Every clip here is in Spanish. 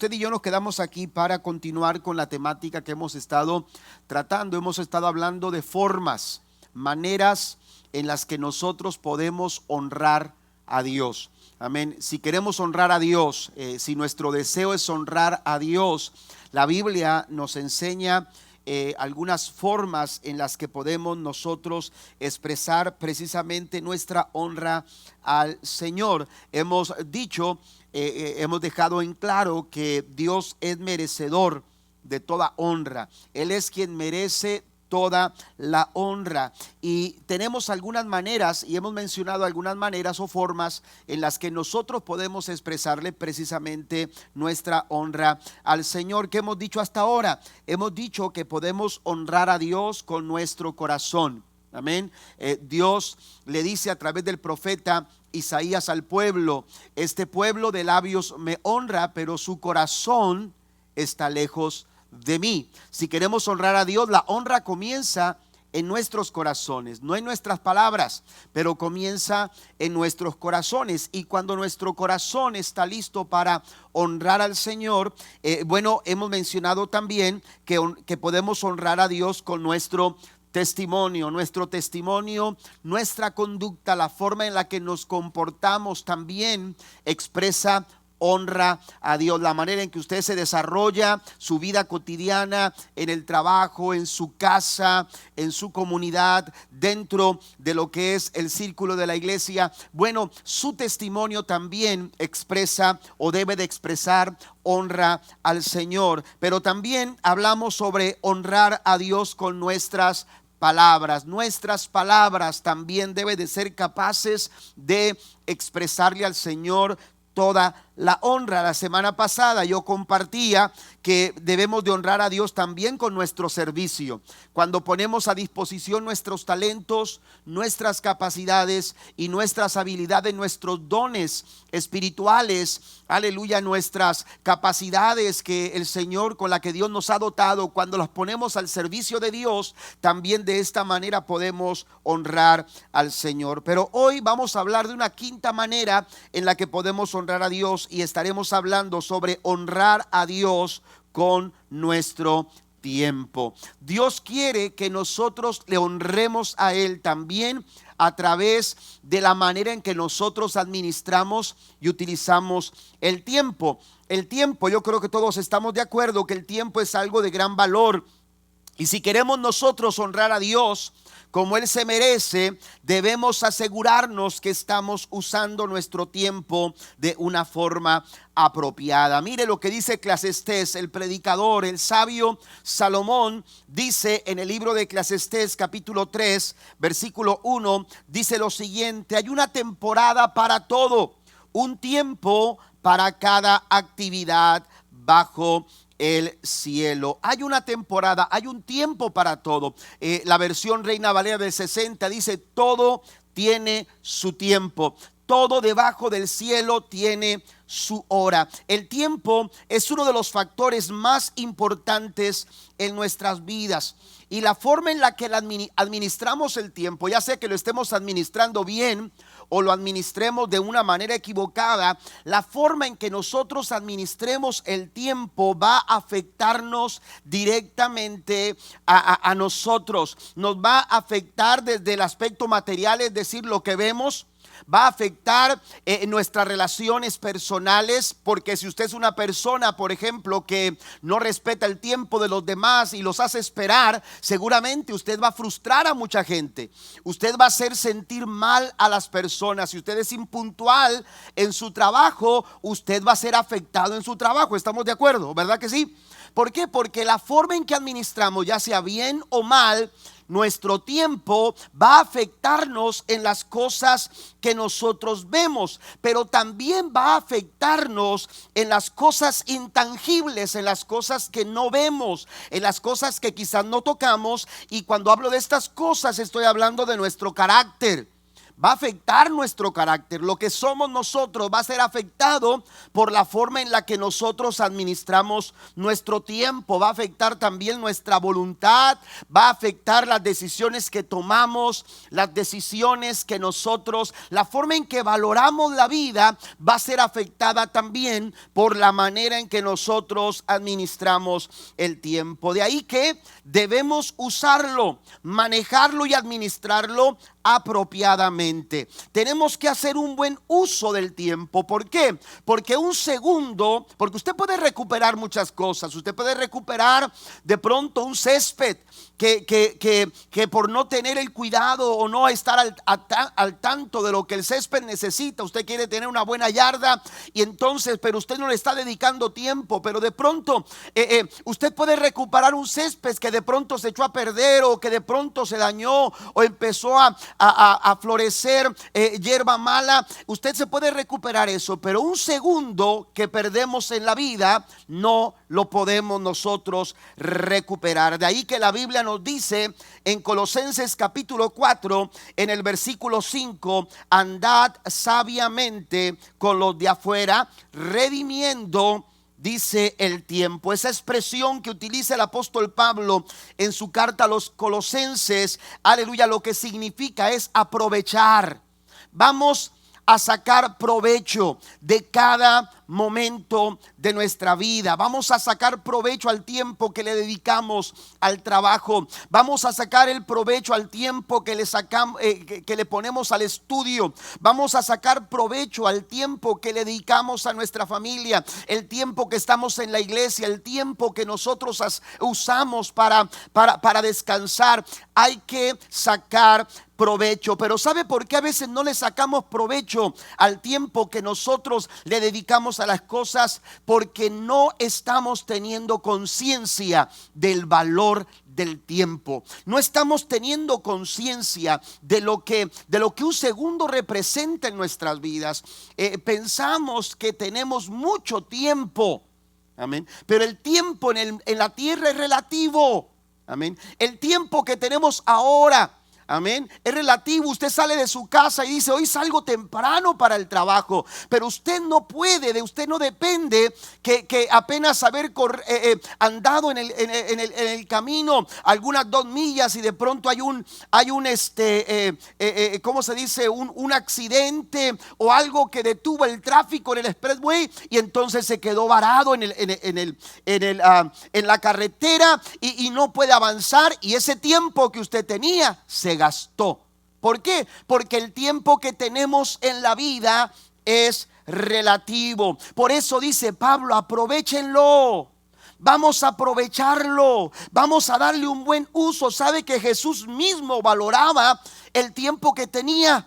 Usted y yo nos quedamos aquí para continuar con la temática que hemos estado tratando. Hemos estado hablando de formas, maneras en las que nosotros podemos honrar a Dios. Amén. Si queremos honrar a Dios, si nuestro deseo es honrar a Dios, la Biblia nos enseña algunas formas en las que podemos nosotros expresar precisamente nuestra honra al Señor. Hemos dicho, hemos dejado en claro que Dios es merecedor de toda honra. Él es quien merece toda la honra, y tenemos algunas maneras, y hemos mencionado algunas maneras o formas en las que nosotros podemos expresarle precisamente nuestra honra al Señor. ¿Qué hemos dicho hasta ahora? Hemos dicho que podemos honrar a Dios con nuestro corazón. Amén. Dios le dice a través del profeta Isaías al pueblo: este pueblo de labios me honra, pero su corazón está lejos de mí. Si queremos honrar a Dios, la honra comienza en nuestros corazones, no en nuestras palabras, pero comienza en nuestros corazones. Y cuando nuestro corazón está listo para honrar al Señor, hemos mencionado también que podemos honrar a Dios con nuestro testimonio, nuestra conducta, la forma en la que nos comportamos también expresa honra a Dios. La manera en que usted se desarrolla su vida cotidiana, en el trabajo, en su casa, en su comunidad, dentro de lo que es el círculo de la iglesia. Bueno, su testimonio también expresa o debe de expresar honra al Señor. Pero también hablamos sobre honrar a Dios con nuestras palabras. Nuestras palabras también deben de ser capaces de expresarle al Señor toda la honra. La semana pasada yo compartía que debemos de honrar a Dios también con nuestro servicio. Cuando ponemos a disposición nuestros talentos, nuestras capacidades y nuestras habilidades, nuestros dones espirituales, aleluya, nuestras capacidades que el Señor, con la que Dios nos ha dotado, cuando las ponemos al servicio de Dios, también de esta manera podemos honrar al Señor. Pero hoy vamos a hablar de una quinta manera en la que podemos honrar a Dios, y estaremos hablando sobre honrar a Dios con nuestro tiempo. Dios quiere que nosotros le honremos a Él también a través de la manera en que nosotros administramos y utilizamos el tiempo. El tiempo, yo creo que todos estamos de acuerdo que el tiempo es algo de gran valor, y si queremos nosotros honrar a Dios como Él se merece, debemos asegurarnos que estamos usando nuestro tiempo de una forma apropiada. Mire lo que dice Eclesiastés, el predicador, el sabio Salomón, dice en el libro de Eclesiastés capítulo 3 versículo 1, dice lo siguiente: hay una temporada para todo, un tiempo para cada actividad bajo el cielo. Hay una temporada, hay un tiempo para todo. La versión Reina Valera del 60 dice: todo tiene su tiempo, todo debajo del cielo tiene su hora. El tiempo es uno de los factores más importantes en nuestras vidas, y la forma en la que administramos el tiempo, ya sea que lo estemos administrando bien o lo administremos de una manera equivocada, la forma en que nosotros administremos el tiempo va a afectarnos directamente a nosotros. Nos va a afectar desde el aspecto material, es decir, lo que vemos. Va a afectar nuestras relaciones personales, porque si usted es una persona, por ejemplo, que no respeta el tiempo de los demás y los hace esperar, seguramente usted va a frustrar a mucha gente. Usted va a hacer sentir mal a las personas. Si usted es impuntual en su trabajo, usted va a ser afectado en su trabajo. ¿Estamos de acuerdo? ¿Verdad que sí? ¿Por qué? Porque la forma en que administramos, ya sea bien o mal, nuestro tiempo va a afectarnos en las cosas que nosotros vemos, pero también va a afectarnos en las cosas intangibles, en las cosas que no vemos, en las cosas que quizás no tocamos. Y cuando hablo de estas cosas, estoy hablando de nuestro carácter. va a afectar nuestro carácter. Lo que somos nosotros va a ser afectado por la forma en la que nosotros administramos nuestro tiempo. Va a afectar también nuestra voluntad, va a afectar las decisiones que tomamos, las decisiones que nosotros, la forma en que valoramos la vida va a ser afectada también por la manera en que nosotros administramos el tiempo. De ahí que debemos usarlo, manejarlo y administrarlo apropiadamente. Tenemos que hacer un buen uso del tiempo. ¿Por qué? Porque un segundo, porque usted puede recuperar muchas cosas. Usted puede recuperar de pronto un césped que por no tener el cuidado o no estar al tanto de lo que el césped necesita, usted quiere tener una buena yarda y entonces, pero usted no le está dedicando tiempo. Pero de pronto usted puede recuperar un césped que de pronto se echó a perder, o que de pronto se dañó, o empezó a florecer hierba mala. Usted se puede recuperar eso, pero un segundo que perdemos en la vida no lo podemos nosotros recuperar. De ahí que la Biblia nos dice en Colosenses capítulo 4, en el versículo 5: andad sabiamente con los de afuera, redimiendo, dice, el tiempo. Esa expresión que utiliza el apóstol Pablo en su carta a los Colosenses, aleluya, lo que significa es aprovechar. Vamos a sacar provecho de cada momento de nuestra vida. Vamos a sacar provecho al tiempo que le dedicamos al trabajo. Vamos a sacar el provecho al tiempo que le sacamos, que le ponemos al estudio. Vamos a sacar provecho al tiempo que le dedicamos a nuestra familia, el tiempo que estamos en la iglesia, el tiempo que nosotros usamos para descansar. Hay que sacar provecho. Pero ¿sabe por qué a veces no le sacamos provecho al tiempo que nosotros le dedicamos a las cosas? Porque no estamos teniendo conciencia del valor del tiempo. No estamos teniendo conciencia de lo que un segundo representa en nuestras vidas. Pensamos que tenemos mucho tiempo, amén, pero el tiempo en la tierra es relativo, amén. El tiempo que tenemos ahora, amén, es relativo. Usted sale de su casa y dice: hoy salgo temprano para el trabajo. Pero usted no puede, de usted no depende que apenas haber andado en el camino algunas 2 millas y de pronto hay un ¿cómo se dice? Un accidente o algo que detuvo el tráfico en el expressway, y entonces se quedó varado en la carretera y no puede avanzar, y ese tiempo que usted tenía se gastó. ¿Por qué? Porque el tiempo que tenemos en la vida es relativo. Por eso dice Pablo: aprovechenlo. Vamos a aprovecharlo, vamos a darle un buen uso. Sabe que Jesús mismo valoraba el tiempo que tenía,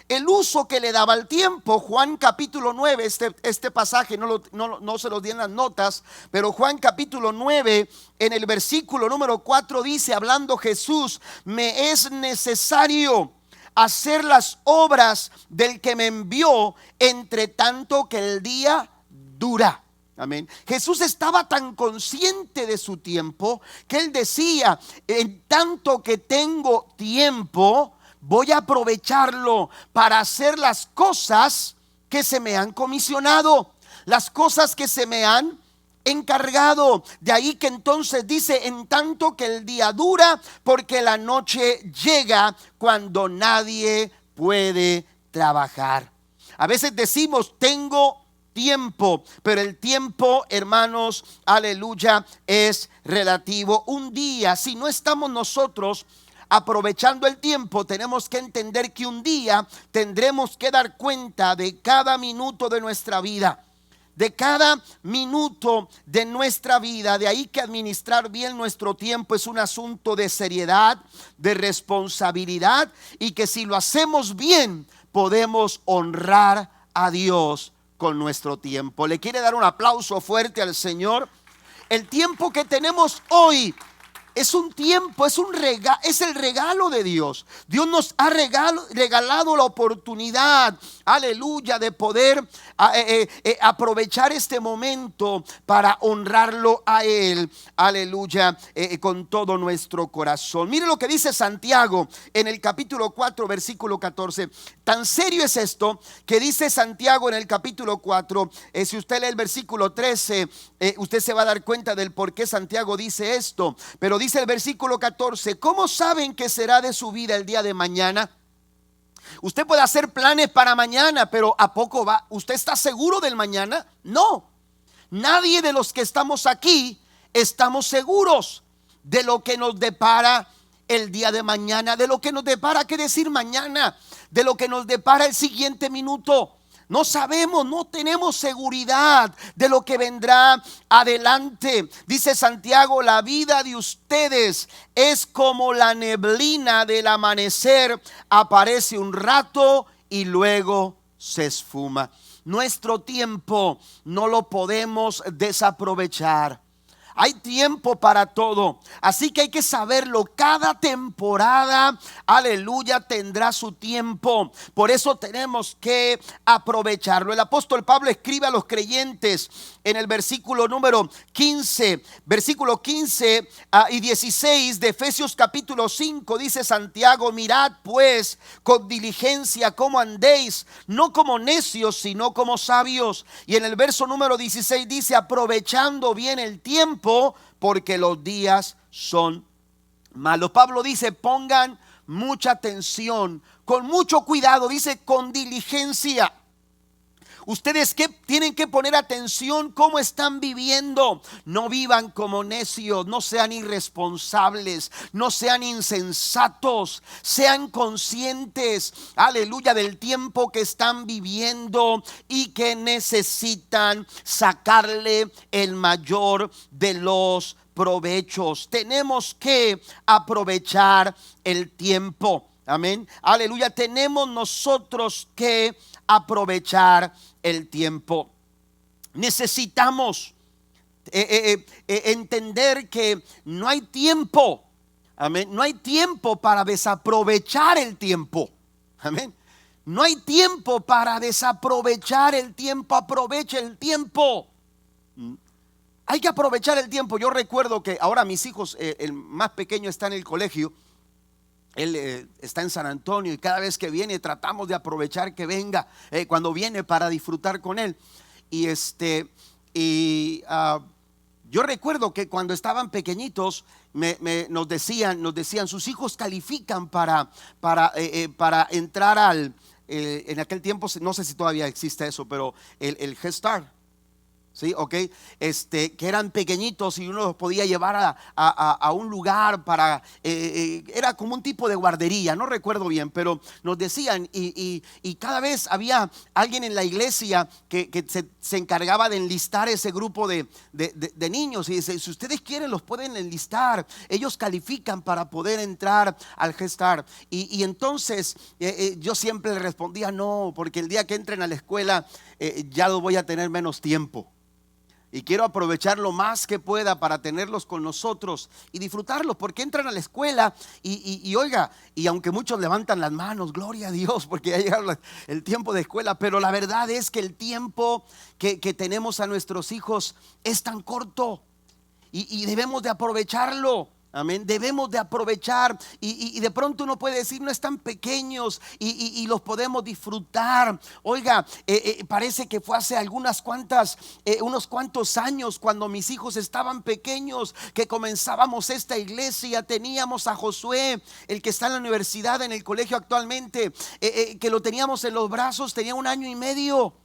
el uso que le daba al tiempo. Juan capítulo 9, este pasaje no se los di en las notas, pero Juan capítulo 9, en el versículo número 4 dice, hablando Jesús: me es necesario hacer las obras del que me envió, entre tanto que el día dura. Amén. Jesús estaba tan consciente de su tiempo que él decía: en tanto que tengo tiempo, voy a aprovecharlo para hacer las cosas que se me han comisionado, las cosas que se me han encargado. De ahí que entonces dice: en tanto que el día dura, porque la noche llega cuando nadie puede trabajar. A veces decimos: tengo tiempo, pero el tiempo, hermanos, aleluya, es relativo. Un día, si no estamos nosotros aprovechando el tiempo, tenemos que entender que un día tendremos que dar cuenta de cada minuto de nuestra vida, de cada minuto de nuestra vida. De ahí que administrar bien nuestro tiempo es un asunto de seriedad, de responsabilidad, y que si lo hacemos bien podemos honrar a Dios con nuestro tiempo. ¿Le quiere dar un aplauso fuerte al Señor? El tiempo que tenemos hoy es un tiempo, es el regalo de Dios. Dios nos ha regalado la oportunidad, aleluya, de poder aprovechar este momento para honrarlo a Él, aleluya, con todo nuestro corazón. Mire lo que dice Santiago en el capítulo 4, versículo 14. Tan serio es esto que dice Santiago en el capítulo 4. Si usted lee el versículo 13, usted se va a dar cuenta del por qué Santiago dice esto. Pero dice el versículo 14: ¿cómo saben que será de su vida el día de mañana? Usted puede hacer planes para mañana, pero ¿a poco va? ¿Usted está seguro del mañana? No. Nadie de los que estamos aquí estamos seguros de lo que nos depara el día de mañana, de lo que nos depara, qué decir mañana, de lo que nos depara el siguiente minuto. No sabemos, no tenemos seguridad de lo que vendrá adelante. Dice Santiago: la vida de ustedes es como la neblina del amanecer, aparece un rato y luego se esfuma. Nuestro tiempo no lo podemos desaprovechar. Hay tiempo para todo, así que hay que saberlo. Cada temporada, aleluya, tendrá su tiempo. Por eso tenemos que aprovecharlo. El apóstol Pablo escribe a los creyentes en el versículo número 15, versículo 15 y 16 de Efesios capítulo 5. Dice Santiago: mirad pues con diligencia cómo andéis, no como necios, sino como sabios. Y en el verso número 16 dice: aprovechando bien el tiempo, porque los días son malos. Pablo dice: pongan mucha atención, con mucho cuidado, dice con diligencia. Ustedes que tienen que poner atención cómo están viviendo. No vivan como necios, no sean irresponsables, no sean insensatos. Sean conscientes, aleluya, del tiempo que están viviendo y que necesitan sacarle el mayor de los provechos. Tenemos que aprovechar el tiempo. Amén, aleluya. Tenemos nosotros que aprovechar el tiempo. Necesitamos entender que no hay tiempo. Amén. No hay tiempo para desaprovechar el tiempo. Amén. No hay tiempo para desaprovechar el tiempo. Aproveche el tiempo. Hay que aprovechar el tiempo. Yo recuerdo que ahora mis hijos, el más pequeño está en el colegio. Él está en San Antonio y cada vez que viene tratamos de aprovechar que venga cuando viene para disfrutar con él. Yo recuerdo que cuando estaban pequeñitos nos decían sus hijos califican para entrar en aquel tiempo, no sé si todavía existe eso, pero el Head Start. Sí, ok, que eran pequeñitos y uno los podía llevar a un lugar para, era como un tipo de guardería, no recuerdo bien, pero nos decían, y cada vez había alguien en la iglesia que se encargaba de enlistar ese grupo de niños, y dice: si ustedes quieren los pueden enlistar, ellos califican para poder entrar al Head Start. Y entonces yo siempre le respondía: no, porque el día que entren a la escuela ya lo voy a tener menos tiempo. Y quiero aprovechar lo más que pueda para tenerlos con nosotros y disfrutarlos, porque entran a la escuela y oiga, y aunque muchos levantan las manos, gloria a Dios, porque ya llega el tiempo de escuela, pero la verdad es que el tiempo que tenemos a nuestros hijos es tan corto y debemos de aprovecharlo. Amén, debemos de aprovechar y de pronto uno puede decir: no están pequeños y los podemos disfrutar. Oiga, parece que fue hace unos cuantos años cuando mis hijos estaban pequeños que comenzábamos esta iglesia. Teníamos a Josué, el que está en la universidad, en el colegio actualmente, que lo teníamos en los brazos, tenía 1 año y medio.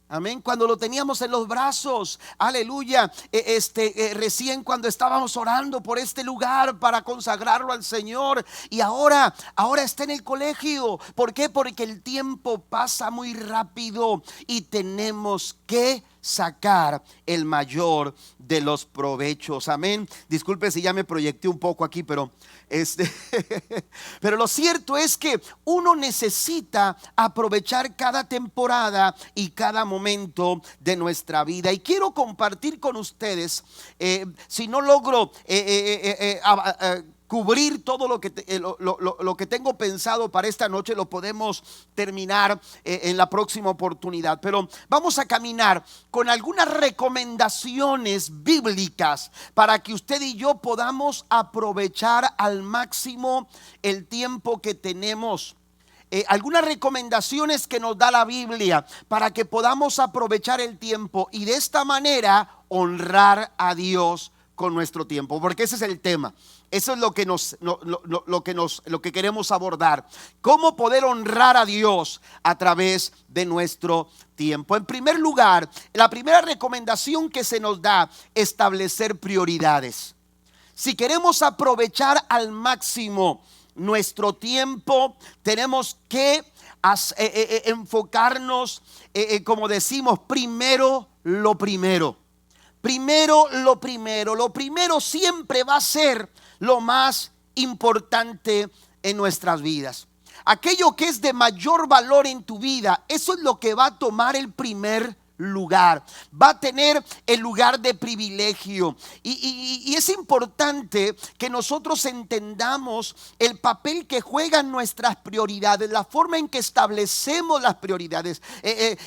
Amén, cuando lo teníamos en los brazos, aleluya, recién cuando estábamos orando por este lugar para consagrarlo al Señor, y ahora está en el colegio. ¿Por qué? Porque el tiempo pasa muy rápido y tenemos que sacar el mayor de los provechos. Amén. Disculpe si ya me proyecté un poco aquí, pero pero lo cierto es que uno necesita aprovechar cada temporada y cada momento de nuestra vida. Y quiero compartir con ustedes, si no logro cubrir todo lo que tengo pensado para esta noche, lo podemos terminar en la próxima oportunidad. Pero vamos a caminar con algunas recomendaciones bíblicas para que usted y yo podamos aprovechar al máximo el tiempo que tenemos. Algunas recomendaciones que nos da la Biblia para que podamos aprovechar el tiempo y de esta manera honrar a Dios con nuestro tiempo, porque ese es el tema. Eso es lo que queremos abordar. Cómo poder honrar a Dios a través de nuestro tiempo. En primer lugar, la primera recomendación que se nos da: establecer prioridades. Si queremos aprovechar al máximo nuestro tiempo, tenemos que enfocarnos, como decimos, primero lo primero. Primero lo primero. Lo primero siempre va a ser lo más importante en nuestras vidas. Aquello que es de mayor valor en tu vida, eso es lo que va a tomar el primer lugar, va a tener el lugar de privilegio. Y es importante que nosotros entendamos el papel que juegan nuestras prioridades, la forma en que establecemos las prioridades.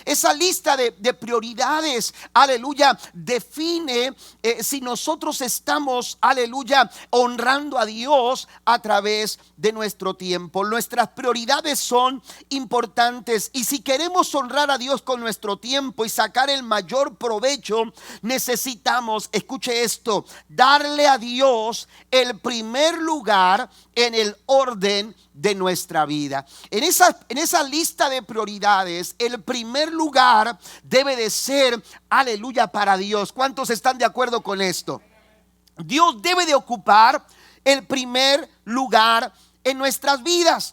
Esa lista de prioridades, aleluya, define si nosotros estamos, aleluya, honrando a Dios a través de nuestro tiempo. Nuestras prioridades son importantes, y si queremos honrar a Dios con nuestro tiempo y sacar el mayor provecho, necesitamos, escuche esto, darle a Dios el primer lugar en el orden de nuestra vida. En esa lista de prioridades, el primer lugar debe de ser, aleluya, para Dios. ¿Cuántos están de acuerdo con esto? Dios debe de ocupar el primer lugar en nuestras vidas.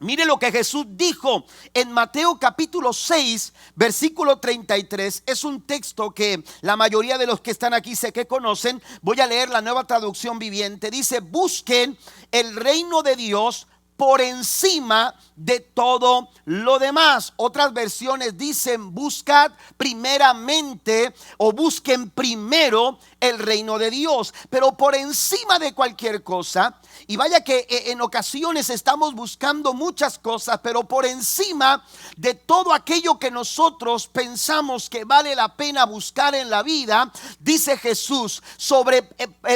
Mire lo que Jesús dijo en Mateo capítulo 6, versículo 33. Es un texto que la mayoría de los que están aquí sé que conocen. Voy a leer la Nueva Traducción Viviente. Dice: busquen el reino de Dios por encima de todo lo demás. Otras versiones dicen: buscad primeramente, o busquen primero el reino de Dios. Pero por encima de cualquier cosa, y vaya que en ocasiones estamos buscando muchas cosas, pero por encima de todo aquello que nosotros pensamos que vale la pena buscar en la vida, dice Jesús,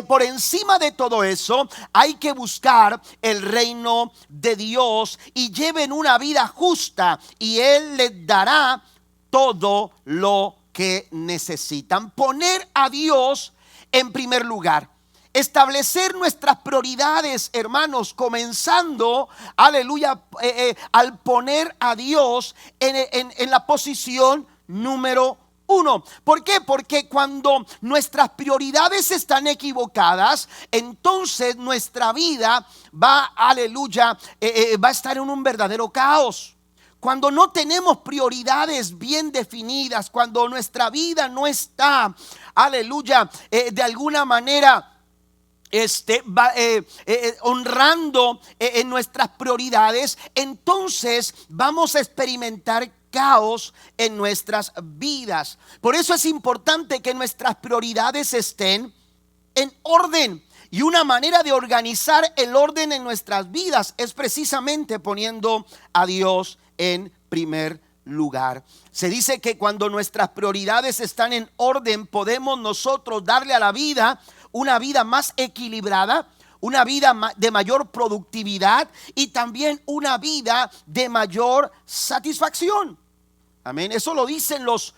por encima de todo eso hay que buscar el reino de Dios, y lleven una vida justa, y Él les dará todo lo que necesitan. Poner a Dios en primer lugar. Establecer nuestras prioridades, hermanos, comenzando, aleluya, al poner a Dios en la posición número uno. ¿Por qué? Porque cuando nuestras prioridades están equivocadas, entonces nuestra vida va, aleluya, va a estar en un verdadero caos. Cuando no tenemos prioridades bien definidas, cuando nuestra vida no está, aleluya, de alguna manera honrando en nuestras prioridades, entonces vamos a experimentar caos en nuestras vidas. Por eso es importante que nuestras prioridades estén en orden. Y una manera de organizar el orden en nuestras vidas es precisamente poniendo a Dios en primer lugar. Se dice que cuando nuestras prioridades están en orden, podemos nosotros darle a la vida una vida más equilibrada, una vida de mayor productividad, y también una vida de mayor satisfacción. Amén. Eso lo dicen los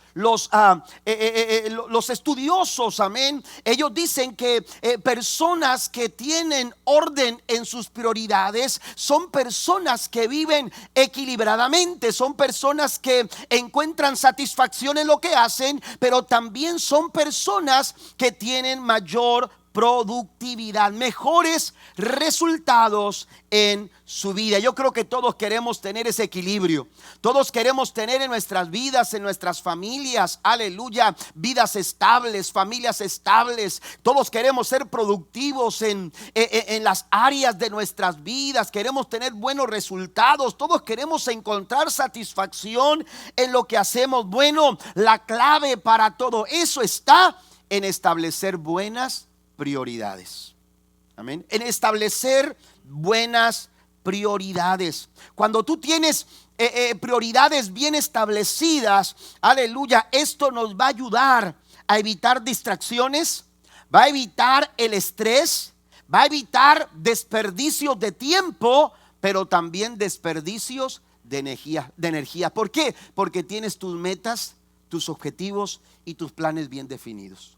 estudiosos. Amén. Ellos dicen que personas que tienen orden en sus prioridades son personas que viven equilibradamente, son personas que encuentran satisfacción en lo que hacen, pero también son personas que tienen mayor productividad, mejores resultados en su vida. Yo creo que todos queremos tener ese equilibrio. Todos queremos tener en nuestras vidas, en nuestras familias, aleluya, vidas estables, familias estables. Todos queremos ser productivos en las áreas de nuestras vidas. Queremos tener buenos resultados. Todos queremos encontrar satisfacción en lo que hacemos. Bueno, la clave para todo eso está en establecer buenas prioridades. Amén. En establecer buenas prioridades. Cuando tú tienes prioridades bien establecidas, aleluya, esto nos va a ayudar a evitar distracciones, va a evitar el estrés, va a evitar desperdicios de tiempo, pero también desperdicios de energía. ¿Por qué? Porque tienes tus metas, tus objetivos y tus planes bien definidos.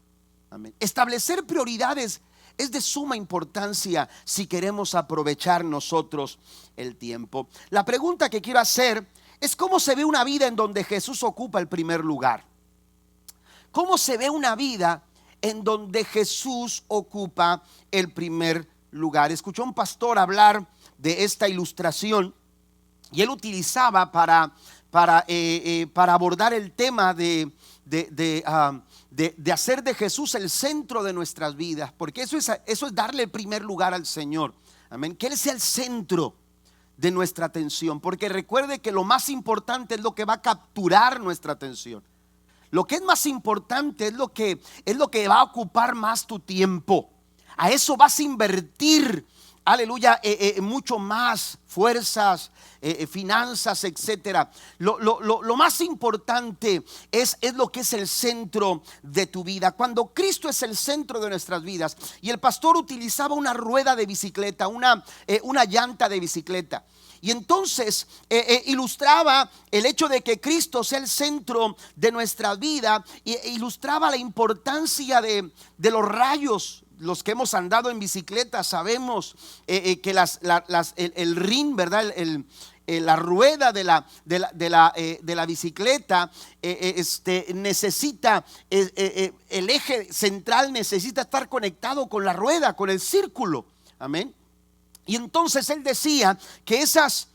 Amén. Establecer prioridades es de suma importancia si queremos aprovechar nosotros el tiempo. La pregunta que quiero hacer es: ¿cómo se ve una vida en donde Jesús ocupa el primer lugar? ¿Cómo se ve una vida en donde Jesús ocupa el primer lugar? Escuché a un pastor hablar de esta ilustración y él utilizaba para abordar el tema de hacer de Jesús el centro de nuestras vidas, porque eso es darle el primer lugar al Señor. Amén. Que Él sea el centro de nuestra atención, porque recuerde que lo más importante es lo que va a capturar nuestra atención. Lo que es más importante es lo que va a ocupar más tu tiempo. A eso vas a invertir, aleluya, mucho más fuerzas, finanzas, etcétera. Lo más importante es lo que es el centro de tu vida. Cuando Cristo es el centro de nuestras vidas, y el pastor utilizaba una rueda de bicicleta, una llanta de bicicleta, y entonces ilustraba el hecho de que Cristo sea el centro de nuestra vida, e ilustraba la importancia de los rayos. Los que hemos andado en bicicleta sabemos que el rin, ¿verdad? La rueda de la bicicleta necesita, el eje central necesita estar conectado con la rueda, con el círculo. Amén. Y entonces él decía que esas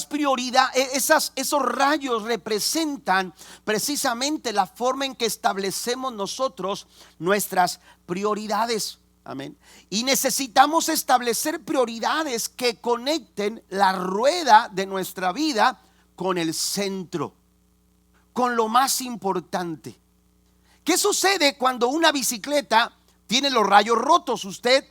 prioridades, esos rayos representan precisamente la forma en que establecemos nosotros nuestras prioridades. Amén. Y necesitamos establecer prioridades que conecten la rueda de nuestra vida con el centro, con lo más importante. ¿Qué sucede cuando una bicicleta tiene los rayos rotos? Usted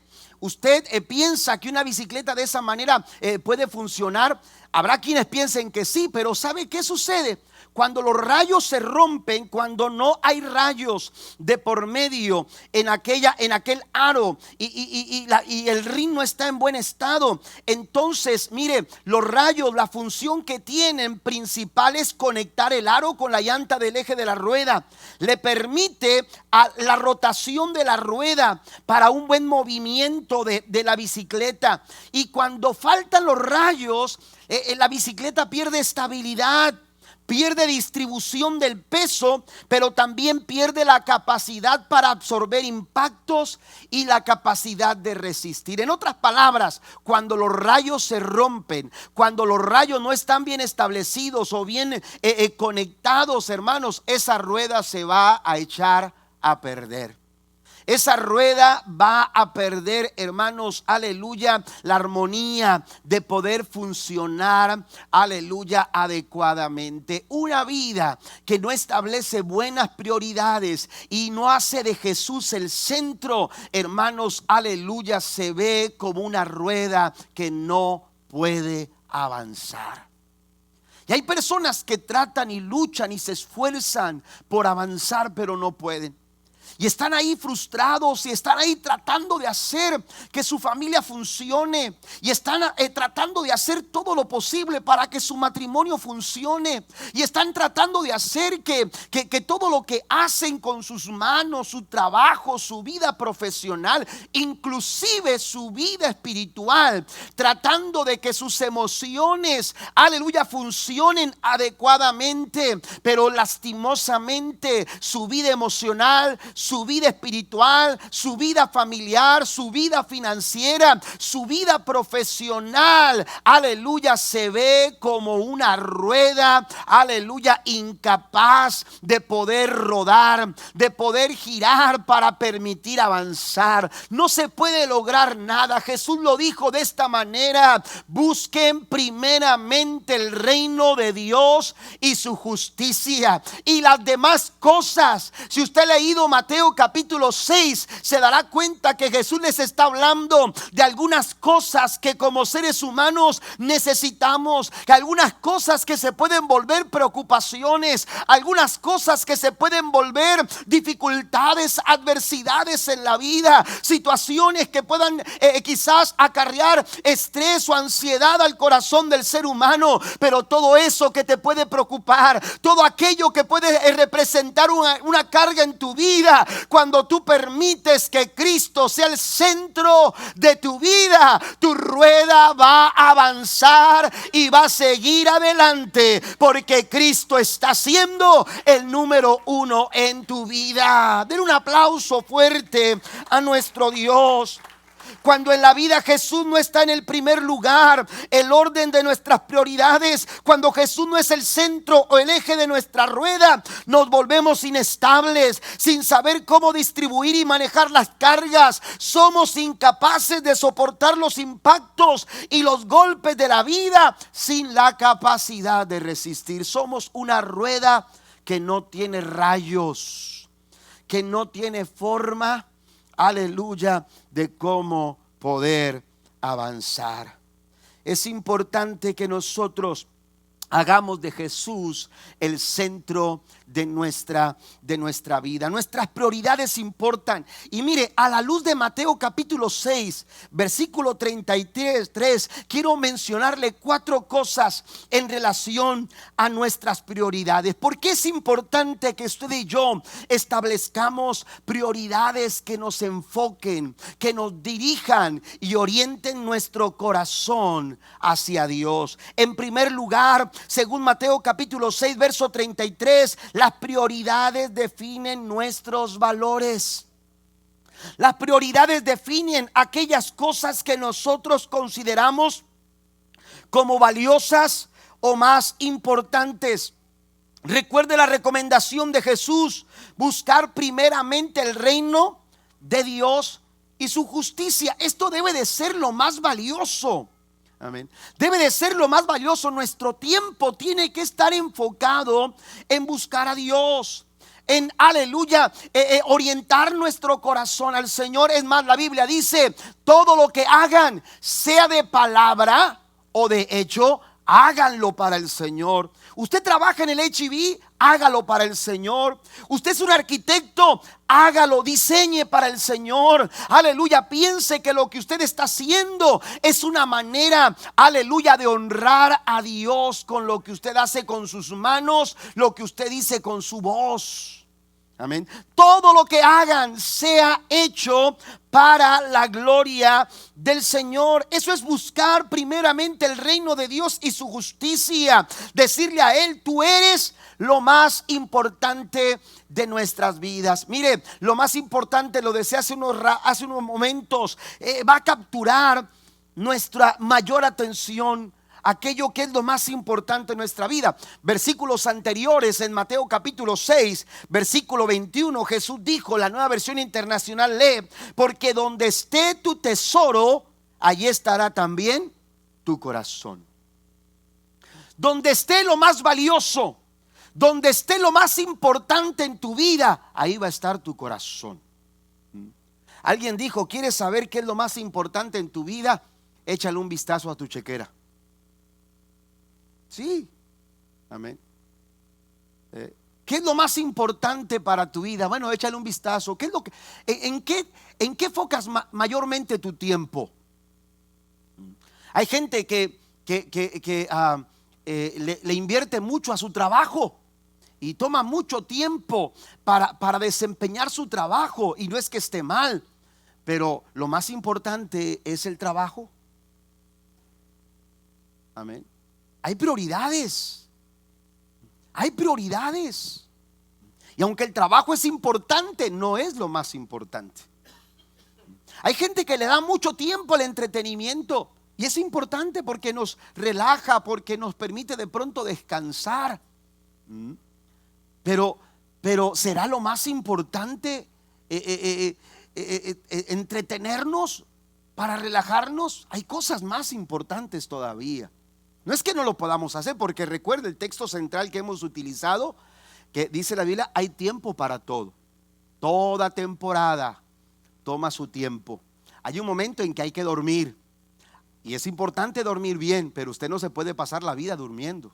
piensa que una bicicleta de esa manera puede funcionar. Habrá quienes piensen que sí, pero ¿sabe qué sucede? Cuando los rayos se rompen, cuando no hay rayos de por medio en aquel aro y el rin no está en buen estado, entonces mire, los rayos, la función que tienen principal es conectar el aro con la llanta del eje de la rueda. Le permite a la rotación de la rueda para un buen movimiento de la bicicleta. Y cuando faltan los rayos, la bicicleta pierde estabilidad, pierde distribución del peso, pero también pierde la capacidad para absorber impactos y la capacidad de resistir. En otras palabras, cuando los rayos se rompen, cuando los rayos no están bien establecidos o bien conectados, hermanos, esa rueda se va a echar a perder. Esa rueda va a perder, hermanos, aleluya, la armonía de poder funcionar, aleluya, adecuadamente. Una vida que no establece buenas prioridades y no hace de Jesús el centro, hermanos, aleluya, se ve como una rueda que no puede avanzar. Y hay personas que tratan y luchan y se esfuerzan por avanzar, pero no pueden. Y están ahí frustrados y están ahí tratando de hacer que su familia funcione. Y están tratando de hacer todo lo posible para que su matrimonio funcione. Y están tratando de hacer que todo lo que hacen con sus manos, su trabajo, su vida profesional, inclusive su vida espiritual, tratando de que sus emociones, aleluya, funcionen adecuadamente. Pero lastimosamente su vida emocional, su vida espiritual, su vida familiar, su vida financiera, su vida profesional, aleluya, se ve como una rueda, aleluya, incapaz de poder rodar, de poder girar para permitir avanzar. No se puede lograr nada. Jesús lo dijo de esta manera: busquen primeramente el reino de Dios y su justicia, y las demás cosas. Si usted ha leído Mateo capítulo 6, se dará cuenta que Jesús les está hablando de algunas cosas que como seres humanos necesitamos, que algunas cosas que se pueden volver preocupaciones, algunas cosas que se pueden volver dificultades, adversidades en la vida, situaciones que puedan quizás acarrear estrés o ansiedad al corazón del ser humano. Pero todo eso que te puede preocupar, todo aquello que puede representar una carga en tu vida, cuando tú permites que Cristo sea el centro de tu vida, tu rueda va a avanzar y va a seguir adelante, porque Cristo está siendo el número uno en tu vida. Den un aplauso fuerte a nuestro Dios. Cuando en la vida Jesús no está en el primer lugar, el orden de nuestras prioridades, cuando Jesús no es el centro o el eje de nuestra rueda, nos volvemos inestables, sin saber cómo distribuir y manejar las cargas. Somos incapaces de soportar los impactos y los golpes de la vida sin la capacidad de resistir. Somos una rueda que no tiene rayos, que no tiene forma, aleluya, de cómo poder avanzar. Es importante que nosotros hagamos de Jesús el centro de nuestra vida. Nuestras prioridades importan. Y mire, a la luz de Mateo capítulo 6, versículo 33, quiero mencionarle 4 cosas en relación a nuestras prioridades. ¿Por qué es importante que usted y yo establezcamos prioridades que nos enfoquen, que nos dirijan y orienten nuestro corazón hacia Dios? En primer lugar, según Mateo capítulo 6, verso 33, las prioridades definen nuestros valores. Las prioridades definen aquellas cosas que nosotros consideramos como valiosas o más importantes. Recuerde la recomendación de Jesús: buscar primeramente el reino de Dios y su justicia. Esto debe de ser lo más valioso. Amén. Debe de ser lo más valioso. Nuestro tiempo tiene que estar enfocado en buscar a Dios, en, aleluya, orientar nuestro corazón al Señor. Es más, la Biblia dice: todo lo que hagan, sea de palabra o de hecho, háganlo para el Señor. Usted trabaja en el H&B, hágalo para el Señor. Usted es un arquitecto, hágalo, diseñe para el Señor. Aleluya, piense que lo que usted está haciendo es una manera, aleluya, de honrar a Dios con lo que usted hace con sus manos, lo que usted dice con su voz. Amén. Todo lo que hagan sea hecho para la gloria del Señor. Eso es buscar primeramente el reino de Dios y su justicia. Decirle a Él: tú eres lo más importante de nuestras vidas. Mire, lo más importante, lo decía hace unos momentos, va a capturar nuestra mayor atención, aquello que es lo más importante en nuestra vida. Versículos anteriores, en Mateo capítulo 6, versículo 21, Jesús dijo, la Nueva Versión Internacional lee: porque donde esté tu tesoro, allí estará también tu corazón. Donde esté lo más valioso, donde esté lo más importante en tu vida, ahí va a estar tu corazón. Alguien dijo: ¿quieres saber qué es lo más importante en tu vida? Échale un vistazo a tu chequera. Sí, amén. ¿Qué es lo más importante para tu vida? Bueno, échale un vistazo. ¿Qué es lo que, en qué enfocas mayormente tu tiempo? Hay gente que le invierte mucho a su trabajo y toma mucho tiempo para desempeñar su trabajo, y no es que esté mal, pero lo más importante es el trabajo. Amén. Hay prioridades. Hay prioridades. Y aunque el trabajo es importante, no es lo más importante. Hay gente que le da mucho tiempo al entretenimiento y es importante porque nos relaja, porque nos permite de pronto descansar. Pero ¿será lo más importante entretenernos para relajarnos? Hay cosas más importantes todavía. No es que no lo podamos hacer, porque recuerda el texto central que hemos utilizado, que dice la Biblia, hay tiempo para todo. Toda temporada toma su tiempo. Hay un momento en que hay que dormir y es importante dormir bien, pero usted no se puede pasar la vida durmiendo,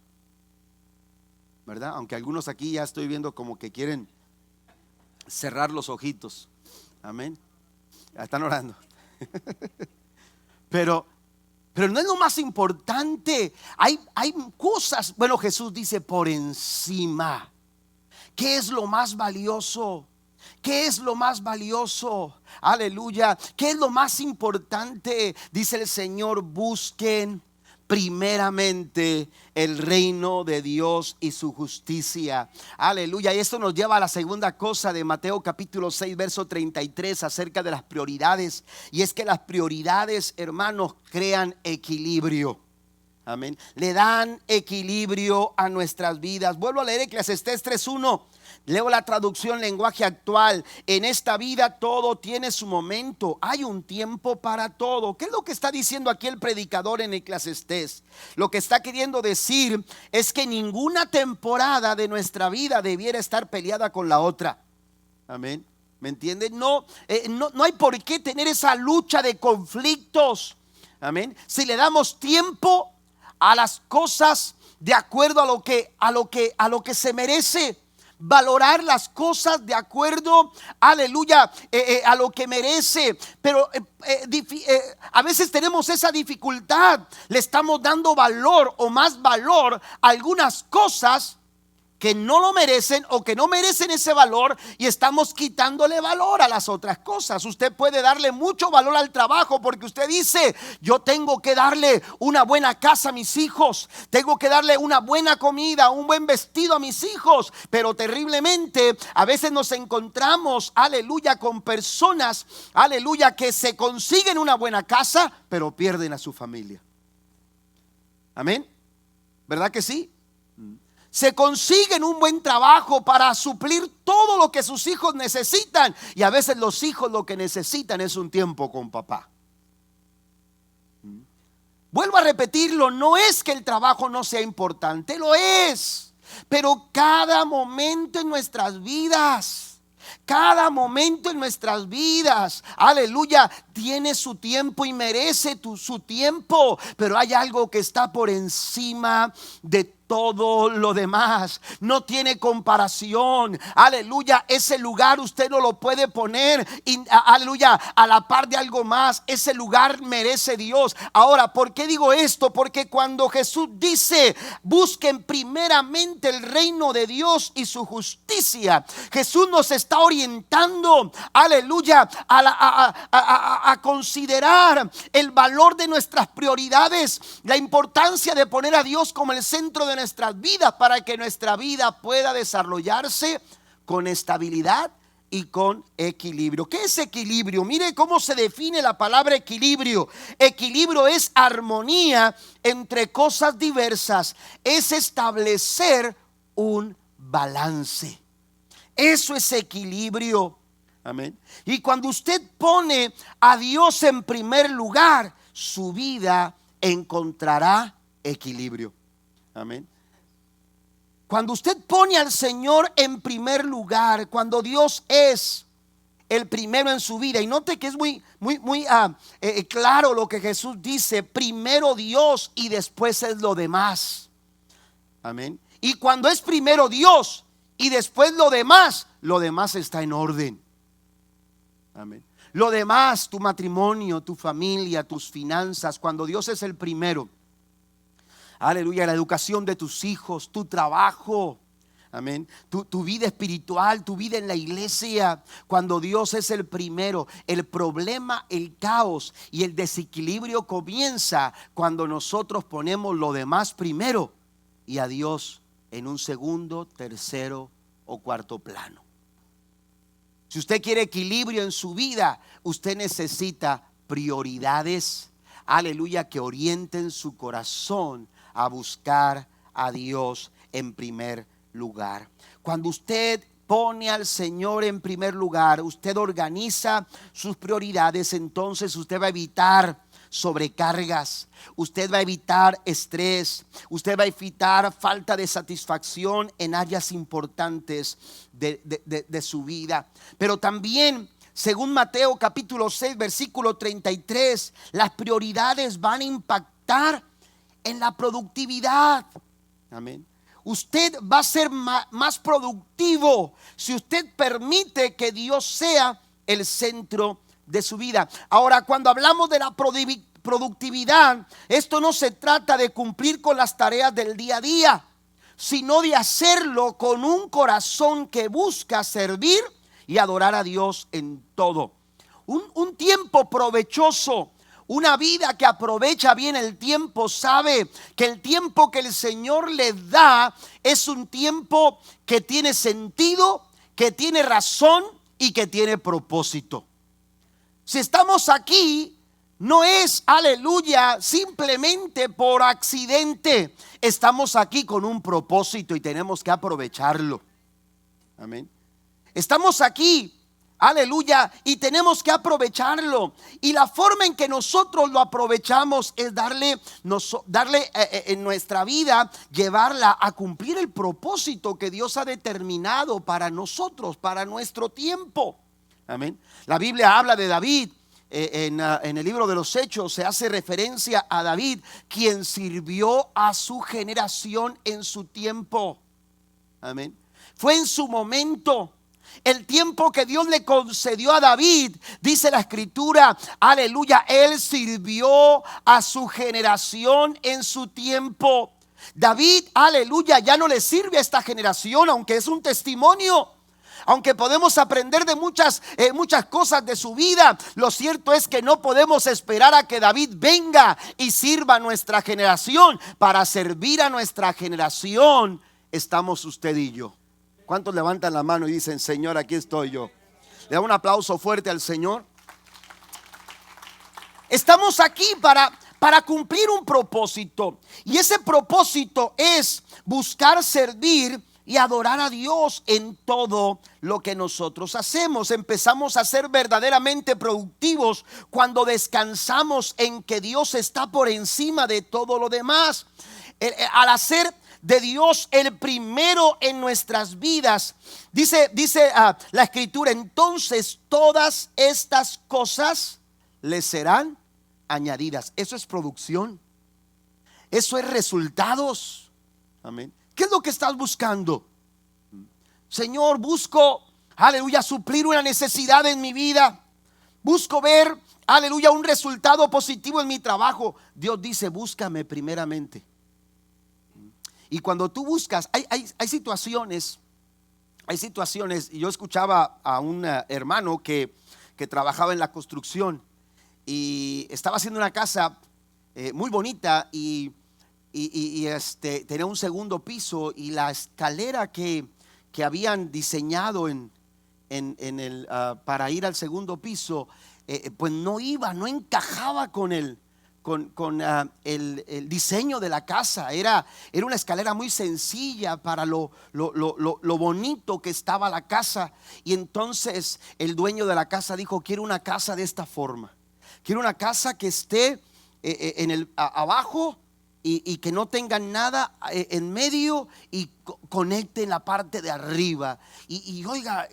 ¿verdad? Aunque algunos aquí ya estoy viendo como que quieren cerrar los ojitos. Amén. Ya están orando. Pero no es lo más importante. Hay cosas, bueno, Jesús dice por encima. ¿Qué es lo más valioso? ¿Qué es lo más valioso? Aleluya. ¿Qué es lo más importante? Dice el Señor, busquen primeramente el reino de Dios y su justicia. Aleluya. Y esto nos lleva a la segunda cosa de Mateo capítulo 6 verso 33 acerca de las prioridades. Y es que las prioridades, hermanos, crean equilibrio. Amén. Le dan equilibrio a nuestras vidas. Vuelvo a leer Eclesiastés 3:1. Leo la traducción lenguaje actual. En esta vida todo tiene su momento. Hay un tiempo para todo. ¿Qué es lo que está diciendo aquí el predicador en Eclesiastés? Lo que está queriendo decir es que ninguna temporada de nuestra vida debiera estar peleada con la otra. Amén. ¿Me entienden? No hay por qué tener esa lucha de conflictos. Amén. Si le damos tiempo a las cosas de acuerdo a lo que se merece. Valorar las cosas de acuerdo, aleluya, a lo que merece. Pero a veces tenemos esa dificultad. Le estamos dando valor o más valor a algunas cosas que no lo merecen o que no merecen ese valor, y estamos quitándole valor a las otras cosas. Usted puede darle mucho valor al trabajo porque usted dice: yo tengo que darle una buena casa a mis hijos, tengo que darle una buena comida, un buen vestido a mis hijos. Pero terriblemente a veces nos encontramos, aleluya, con personas, aleluya, que se consiguen una buena casa pero pierden a su familia. Amén. ¿Verdad que sí? Se consiguen un buen trabajo para suplir todo lo que sus hijos necesitan, y a veces los hijos lo que necesitan es un tiempo con papá. Vuelvo a repetirlo, no es que el trabajo no sea importante, lo es, pero cada momento en nuestras vidas, aleluya, tiene su tiempo y merece su tiempo. Pero hay algo que está por encima de todo lo demás, no tiene comparación. Aleluya, ese lugar usted no lo puede poner, aleluya, a la par de algo más. Ese lugar merece Dios. Ahora, ¿por qué digo esto? Porque cuando Jesús dice: busquen primeramente el reino de Dios y su justicia, Jesús nos está orientando, aleluya, a considerar el valor de nuestras prioridades, la importancia de poner a Dios como el centro de nuestras vidas, para que nuestra vida pueda desarrollarse con estabilidad y con equilibrio. ¿Qué es equilibrio? Mire cómo se define la palabra equilibrio. Equilibrio es armonía entre cosas diversas, es establecer un balance. Eso es equilibrio. Amén. Y cuando usted pone a Dios en primer lugar, su vida encontrará equilibrio. Amén. Cuando usted pone al Señor en primer lugar, cuando Dios es el primero en su vida, y note que es muy claro lo que Jesús dice: primero Dios y después es lo demás. Amén. Y cuando es primero Dios y después lo demás está en orden. Amén. Lo demás, tu matrimonio, tu familia, tus finanzas, cuando Dios es el primero, aleluya, la educación de tus hijos, tu trabajo, amén, tu vida espiritual, tu vida en la iglesia, cuando Dios es el primero, el problema, el caos y el desequilibrio comienza cuando nosotros ponemos lo demás primero y a Dios en un segundo, tercero o cuarto plano. Si usted quiere equilibrio en su vida, usted necesita prioridades, aleluya, que orienten su corazón a buscar a Dios en primer lugar. Cuando usted pone al Señor en primer lugar, usted organiza sus prioridades, entonces usted va a evitar sobrecargas, usted va a evitar estrés, usted va a evitar falta de satisfacción en áreas importantes de su vida. Pero también, según Mateo capítulo 6 versículo 33, las prioridades van a impactar en la productividad. Amén. Usted va a ser más productivo si usted permite que Dios sea el centro de su vida. Ahora, cuando hablamos de la productividad, esto no se trata de cumplir con las tareas del día a día, sino de hacerlo con un corazón que busca servir y adorar a Dios en todo. Un tiempo provechoso, una vida que aprovecha bien el tiempo, sabe que el tiempo que el Señor le da es un tiempo que tiene sentido, que tiene razón y que tiene propósito. Si estamos aquí, no es, aleluya, simplemente por accidente. Estamos aquí con un propósito y tenemos que aprovecharlo. Amén. Estamos aquí, aleluya, y tenemos que aprovecharlo. Y la forma en que nosotros lo aprovechamos es darle en nuestra vida, llevarla a cumplir el propósito que Dios ha determinado para nosotros, para nuestro tiempo. Amén. La Biblia habla de David. En el libro de los Hechos se hace referencia a David, quien sirvió a su generación en su tiempo. Amén. Fue en su momento. El tiempo que Dios le concedió a David, dice la escritura, aleluya, él sirvió a su generación en su tiempo. David, aleluya, ya no le sirve a esta generación, aunque es un testimonio. Aunque podemos aprender de muchas cosas de su vida, lo cierto es que no podemos esperar a que David venga y sirva a nuestra generación. Para servir a nuestra generación estamos usted y yo. ¿Cuántos levantan la mano y dicen: Señor, aquí estoy yo? Le da un aplauso fuerte al Señor. Estamos aquí para cumplir un propósito, y ese propósito es buscar servir y adorar a Dios en todo lo que nosotros hacemos. Empezamos a ser verdaderamente productivos cuando descansamos en que Dios está por encima de todo lo demás. Al hacer de Dios el primero en nuestras vidas, dice la escritura, entonces todas estas cosas les serán añadidas. Eso es producción, eso es resultados. Amén. ¿Qué es lo que estás buscando? Señor, busco, aleluya, suplir una necesidad en mi vida. Busco ver, aleluya, un resultado positivo en mi trabajo. Dios dice: búscame primeramente. Y cuando tú buscas, hay situaciones. Y yo escuchaba a un hermano que trabajaba en la construcción y estaba haciendo una casa muy bonita y tenía un segundo piso, y la escalera que habían diseñado para ir al segundo piso, pues no encajaba con el diseño de la casa. Era una escalera muy sencilla para lo bonito que estaba la casa. Y entonces el dueño de la casa dijo: quiero una casa de esta forma, quiero una casa que esté abajo y que no tengan nada en medio y conecte en la parte de arriba y oiga,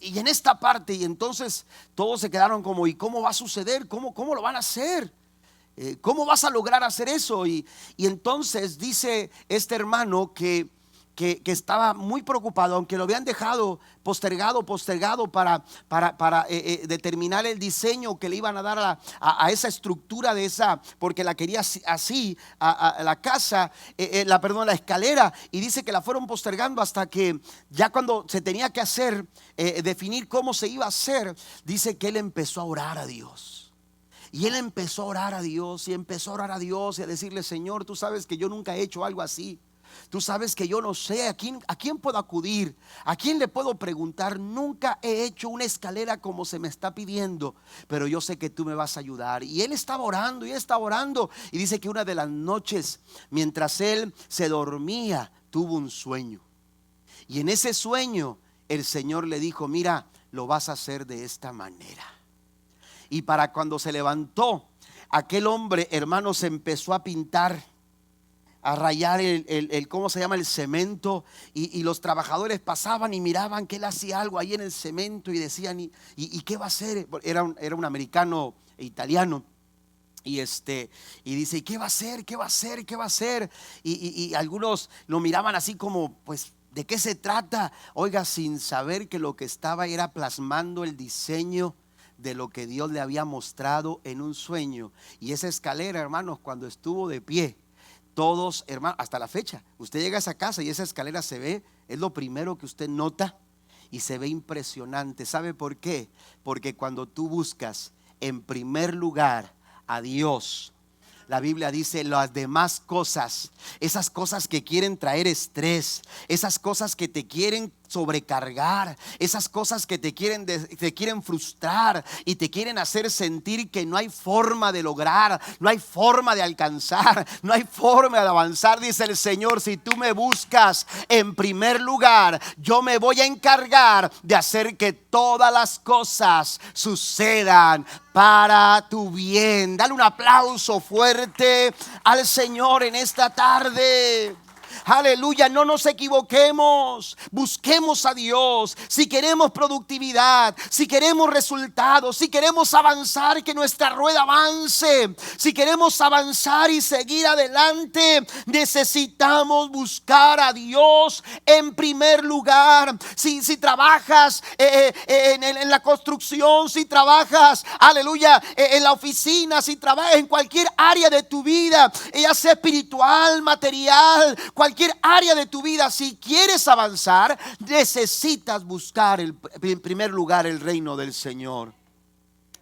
y en esta parte. Y entonces todos se quedaron como: ¿y cómo va a suceder? ¿Cómo lo van a hacer? ¿Cómo vas a lograr hacer eso? Y entonces dice este hermano que estaba muy preocupado, aunque lo habían dejado postergado para determinar el diseño que le iban a dar a esa estructura de esa, porque la quería así, a la casa, la escalera. Y dice que la fueron postergando hasta que ya cuando se tenía que hacer, definir cómo se iba a hacer, dice que él empezó a orar a Dios. Y él empezó a orar a Dios y a decirle: Señor, tú sabes que yo nunca he hecho algo así. Tú sabes que yo no sé a quién puedo acudir, a quién le puedo preguntar. Nunca he hecho una escalera como se me está pidiendo, pero yo sé que tú me vas a ayudar. Y él estaba orando y estaba orando. Y dice que una de las noches, mientras él se dormía, tuvo un sueño. Y en ese sueño el Señor le dijo: mira, lo vas a hacer de esta manera. Y para cuando se levantó, aquel hombre, hermano, se empezó a pintar, a rayar ¿cómo se llama? El cemento. Y los trabajadores pasaban y miraban que él hacía algo ahí en el cemento y decían: ¿y qué va a hacer? Era un americano italiano. Y dice: ¿y qué va a hacer? ¿Qué va a hacer? ¿Qué va a hacer? Y algunos lo miraban así como, pues, ¿de qué se trata? Oiga, sin saber que lo que estaba era plasmando el diseño de lo que Dios le había mostrado en un sueño. Y esa escalera, hermanos, cuando estuvo de pie, todos, hermanos, hasta la fecha, usted llega a esa casa y esa escalera se ve, es lo primero que usted nota, y se ve impresionante. ¿Sabe por qué? Porque cuando tú buscas en primer lugar a Dios, la Biblia dice: las demás cosas, esas cosas que quieren traer estrés, esas cosas que te quieren sobrecargar, esas cosas que te quieren frustrar y te quieren hacer sentir que no hay forma de lograr, no hay forma de alcanzar, no hay forma de avanzar. Dice el Señor: si tú me buscas en primer lugar, yo me voy a encargar de hacer que todas las cosas sucedan para tu bien. Dale un aplauso fuerte al Señor en esta tarde. Aleluya, no nos equivoquemos, busquemos a Dios. Si queremos productividad, si queremos resultados, si queremos avanzar, que nuestra rueda avance, si queremos avanzar y seguir adelante, necesitamos buscar a Dios en primer lugar. Si trabajas en la construcción, si trabajas, aleluya, en la oficina, si trabajas en cualquier área de tu vida, ya sea espiritual, material, cualquier área de tu vida, si quieres avanzar, necesitas buscar en primer lugar el reino del Señor.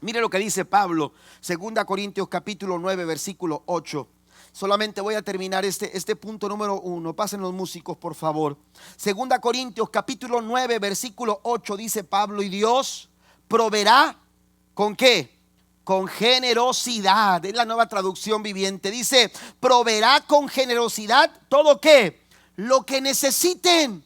Mire lo que dice Pablo, 2 Corintios capítulo 9, versículo 8. Solamente voy a terminar este punto número 1. Pasen los músicos, por favor. 2 Corintios capítulo 9, versículo 8, dice Pablo: y Dios proveerá, ¿con qué? Con generosidad. Es la Nueva Traducción Viviente. Dice: proveerá con generosidad todo, ¿qué? Lo que necesiten.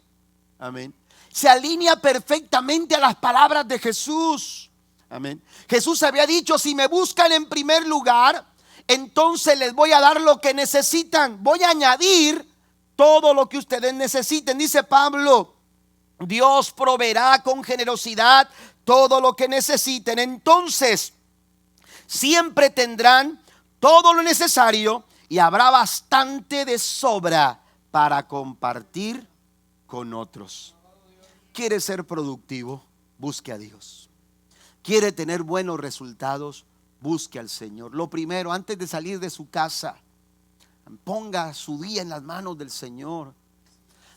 Amén. Se alinea perfectamente a las palabras de Jesús. Amén. Jesús había dicho: si me buscan en primer lugar, entonces les voy a dar lo que necesitan. Voy a añadir todo lo que ustedes necesiten. Dice Pablo: Dios proveerá con generosidad todo lo que necesiten. Entonces siempre tendrán todo lo necesario y habrá bastante de sobra para compartir con otros. ¿Quiere ser productivo? Busque a Dios. ¿Quiere tener buenos resultados? Busque al Señor. Lo primero, antes de salir de su casa, ponga su día en las manos del Señor.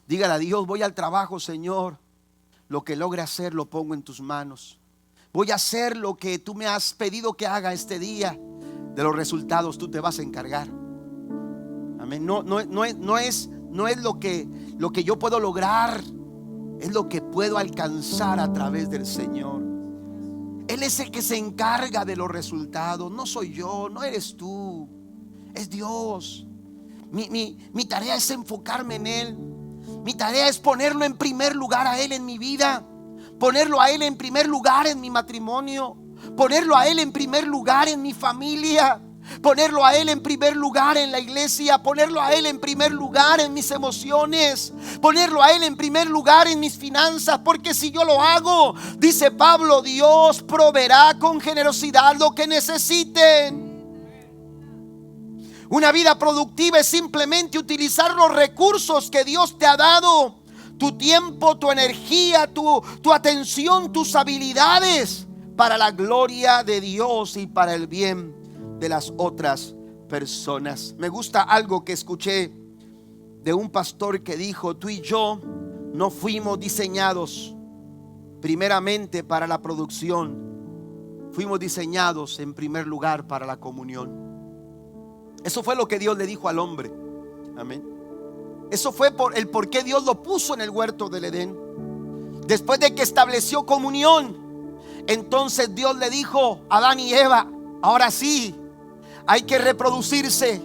Dígale a Dios: voy al trabajo, Señor, lo que logre hacer lo pongo en tus manos. Voy a hacer lo que tú me has pedido que haga este día. De los resultados tú te vas a encargar. Amén. No es lo que yo puedo lograr, es lo que puedo alcanzar a través del Señor. Él es el que se encarga de los resultados. No soy yo, no eres tú, es Dios. Mi tarea es enfocarme en Él. Mi tarea es ponerlo en primer lugar a Él en mi vida, ponerlo a Él en primer lugar en mi matrimonio, ponerlo a Él en primer lugar en mi familia, ponerlo a Él en primer lugar en la iglesia, ponerlo a Él en primer lugar en mis emociones, ponerlo a Él en primer lugar en mis finanzas. Porque si yo lo hago, dice Pablo, Dios proveerá con generosidad lo que necesiten. Una vida productiva es simplemente utilizar los recursos que Dios te ha dado: tu tiempo, tu energía, tu atención, tus habilidades, para la gloria de Dios y para el bien de las otras personas. Me gusta algo que escuché de un pastor que dijo: tú y yo no fuimos diseñados primeramente para la producción, fuimos diseñados en primer lugar para la comunión. Eso fue lo que Dios le dijo al hombre. Amén. Eso fue por qué Dios lo puso en el huerto del Edén. Después de que estableció comunión, entonces Dios le dijo a Adán y Eva: ahora sí, hay que reproducirse,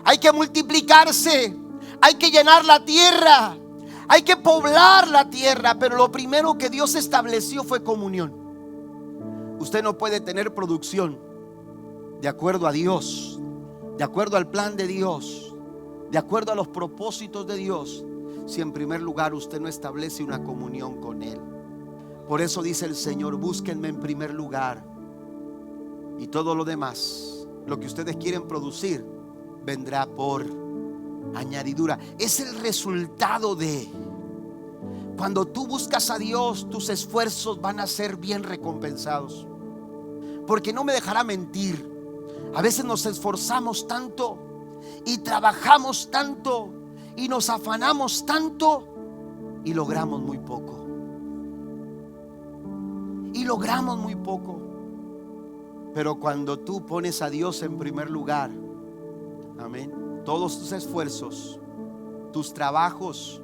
hay que multiplicarse, hay que llenar la tierra, hay que poblar la tierra. Pero lo primero que Dios estableció fue comunión. Usted no puede tener producción de acuerdo a Dios, de acuerdo al plan de Dios, de acuerdo a los propósitos de Dios, si en primer lugar usted no establece una comunión con Él. Por eso dice el Señor: búsquenme en primer lugar, y todo lo demás, lo que ustedes quieren producir, vendrá por añadidura. Es el resultado de cuando tú buscas a Dios, tus esfuerzos van a ser bien recompensados. Porque no me dejará mentir, a veces nos esforzamos tanto y trabajamos tanto y nos afanamos tanto y logramos muy poco. Y logramos muy poco. Pero cuando tú pones a Dios en primer lugar, amén, todos tus esfuerzos, tus trabajos,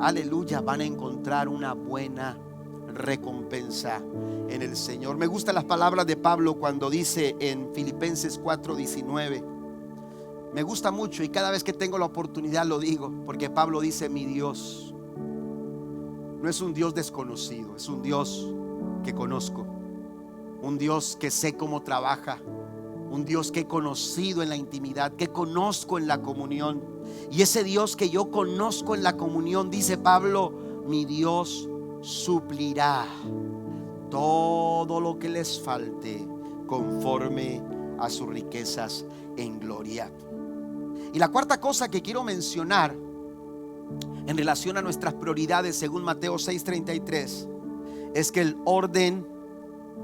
aleluya, van a encontrar una buena recompensa en el Señor. Me gustan las palabras de Pablo cuando dice en Filipenses 4:19. Me gusta mucho y cada vez que tengo la oportunidad lo digo, porque Pablo dice: mi Dios no es un Dios desconocido, es un Dios que conozco, un Dios que sé cómo trabaja, un Dios que he conocido en la intimidad, que conozco en la comunión. Y ese Dios que yo conozco en la comunión, dice Pablo, mi Dios suplirá todo lo que les falte conforme a sus riquezas en gloria. Y la cuarta cosa que quiero mencionar en relación a nuestras prioridades, según Mateo 6:33, es que el orden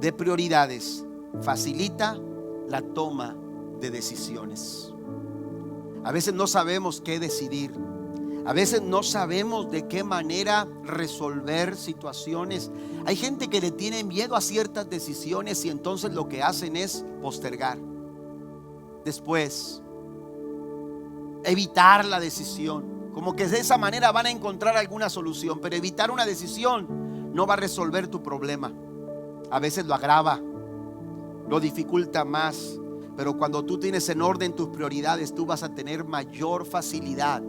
de prioridades facilita la toma de decisiones. A veces no sabemos qué decidir, a veces no sabemos de qué manera resolver situaciones. Hay gente que le tiene miedo a ciertas decisiones y entonces lo que hacen es postergar, después evitar la decisión, como que de esa manera van a encontrar alguna solución. Pero evitar una decisión no va a resolver tu problema, a veces lo agrava, lo dificulta más. Pero cuando tú tienes en orden tus prioridades, tú vas a tener mayor facilidad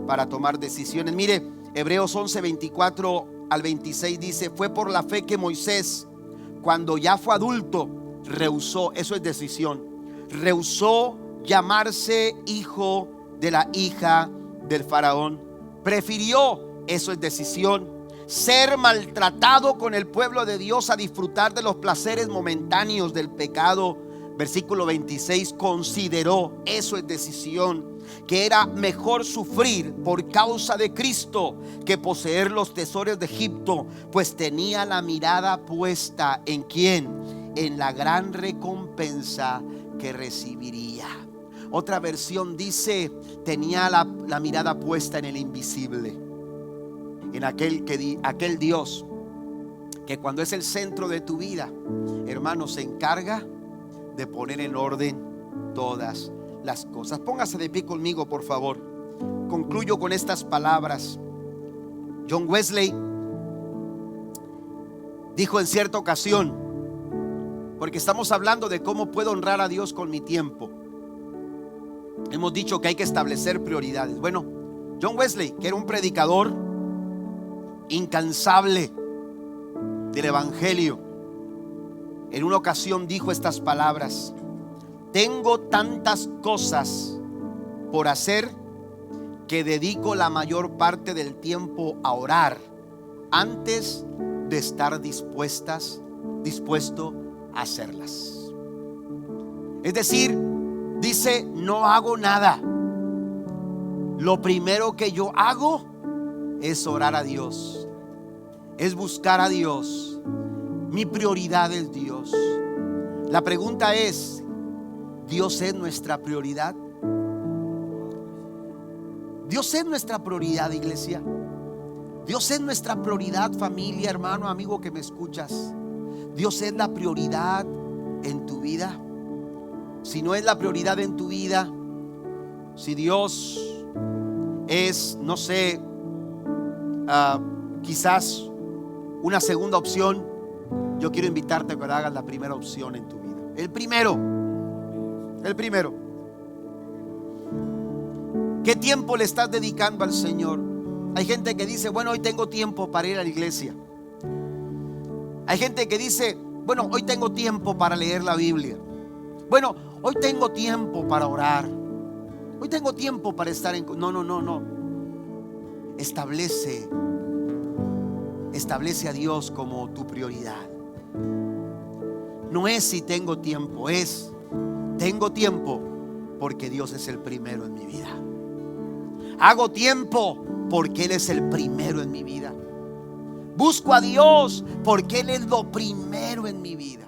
para tomar decisiones. Mire, Hebreos 11:24-26 dice: fue por la fe que Moisés, cuando ya fue adulto, rehusó, eso es decisión, rehusó llamarse hijo de la hija del faraón. Prefirió, eso es decisión, ser maltratado con el pueblo de Dios a disfrutar de los placeres momentáneos del pecado. Versículo 26, consideró, eso es decisión, que era mejor sufrir por causa de Cristo que poseer los tesoros de Egipto, pues tenía la mirada puesta ¿en quién? En la gran recompensa que recibiría. Otra versión dice: tenía la mirada puesta en el invisible, en aquel Dios que cuando es el centro de tu vida, hermano, se encarga de poner en orden todas las cosas. Póngase de pie conmigo, por favor. Concluyo con estas palabras. John Wesley dijo en cierta ocasión, porque estamos hablando de cómo puedo honrar a Dios con mi tiempo, hemos dicho que hay que establecer prioridades. Bueno, John Wesley, que era un predicador incansable del evangelio, en una ocasión dijo estas palabras: tengo tantas cosas por hacer que dedico la mayor parte del tiempo a orar antes de estar dispuesto a hacerlas. Es decir, dice, no hago nada. Lo primero que yo hago es orar a Dios, es buscar a Dios. Mi prioridad es Dios. La pregunta es: ¿Dios es nuestra prioridad? Dios es nuestra prioridad, iglesia. Dios es nuestra prioridad, familia, hermano, amigo que me escuchas. Dios es la prioridad en tu vida. Si no es la prioridad en tu vida, si Dios es, no sé, quizás una segunda opción, yo quiero invitarte a que hagas la primera opción en tu vida. El primero. ¿Qué tiempo le estás dedicando al Señor? Hay gente que dice, bueno, hoy tengo tiempo para ir a la iglesia. Hay gente que dice, bueno, hoy tengo tiempo para leer la Biblia. Bueno, hoy tengo tiempo para orar. Hoy tengo tiempo para estar en... No. Establece a Dios como tu prioridad. No es si tengo tiempo, es tengo tiempo porque Dios es el primero en mi vida. Hago tiempo porque Él es el primero en mi vida. Busco a Dios porque Él es lo primero en mi vida.